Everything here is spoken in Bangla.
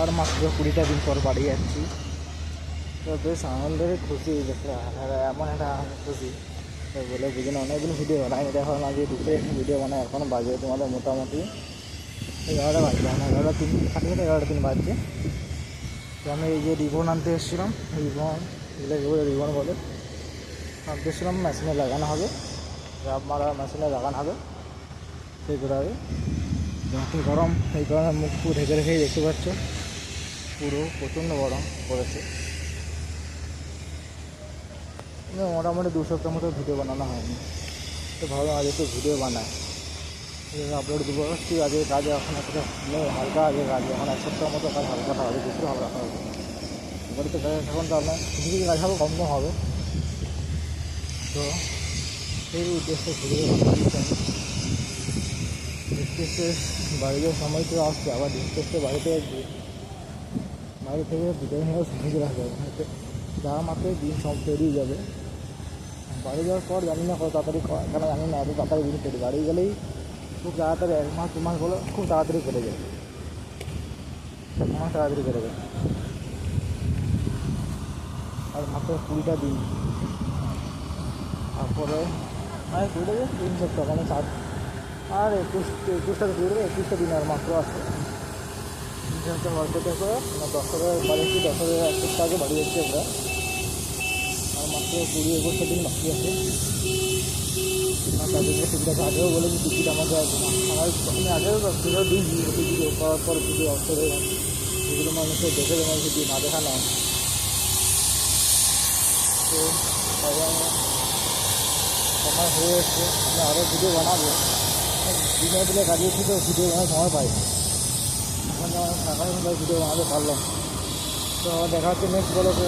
আর মাত্র 20টা দিন পর বাড়ি যাচ্ছি। তো বেশ আনন্দের খুশি, এমন একটা খুশি বলে বুঝি না। অনেকদিন ভিডিও বানাই, দেখো না যে দুপুরে ভিডিও বানাই। এখন বাজে তোমাদের মোটামুটি 11টা বাজবে, 11টা 3, 11টা 3 বাজছে। তো আমি এই যে রিবন আনতে এসেছিলাম, রিবন রিবন বলে আনতে এসেছিলাম। মেশিনে লাগানো হবে, রাব মারা মেশিনে লাগানো হবে। সেইগুলো হবে যখন গরম, এই গরমে মুখ পুরো ঢেকে রেখেই দেখতে পাচ্ছ, পুরো প্রচণ্ড গরম পড়েছে। মোটামুটি 2 সপ্তাহ মতো ভিডিও বানানো হয়নি, তো ভাবলাম আজ একটু ভিডিও বানায়, আপলোড দেবো। ঠিক আজকে কাজে এখন একটা নেই, হালকা আজকে কাজ, এখন 1 সপ্তাহ মতো কাজ হালকা হবে, বেশি হবে রাখা হবে। বাড়িতে কাজ এখন তো আপনার কিছু কিছু কাজ হবে, কম কম হবে। তো সেই উদ্দেশ্যে ভিডিও বানাচ্ছি। দেখতে এসে বাড়িতে সময় তো আসছে, আবার দেখতে এসে বাড়িতে বাড়ি থেকে বিদায় নিয়েও সময় চলে আসবে। যাওয়া মাত্রই দিন সব পেরিয়ে যাবে। বাড়ি যাওয়ার পর জানি না কত তাড়াতাড়ি, কেন জানি না এত তাড়াতাড়ি দিন পেরিয়ে, বাড়ি গেলেই খুব তাড়াতাড়ি 1 মাস 2 মাস বলে খুব তাড়াতাড়ি কেটে যায়, আমার তাড়াতাড়ি কেটে যায়। আর মাত্র 20টা দিন, তারপরে 20টা দিন 3 সপ্তাহ, মানে 7 আর 21টা 21টা দিন আর মাত্র আছে। 3 সপ্তাহ গল্প থেকে 10টার বাড়ি, 10টার 1 সপ্তাহ আগে বাড়ি যাচ্ছি আমরা। আর মাত্র 20-21টা দিন বাকি আছে। আর তাদেরকে ঠিকঠাক আগেও বলেছি টিকিট আমাকে আমি আগেও ভিডিও দিয়েছি, ভিডিও করার পর ভিডিও অফ করে যেগুলো মানুষের দেখে দেওয়া ভিডিও না দেখা নয়। তো সময় হয়ে এসছে, আমি আরও ভিডিও বানাবো। দিনে দিলে কাজিয়েছি তো ভিডিও বানানোর সময় পাই, এখন যেমন টাকা ভিডিও বানাতে পারলাম। তো দেখা হচ্ছে নেক্সট ব্লগে।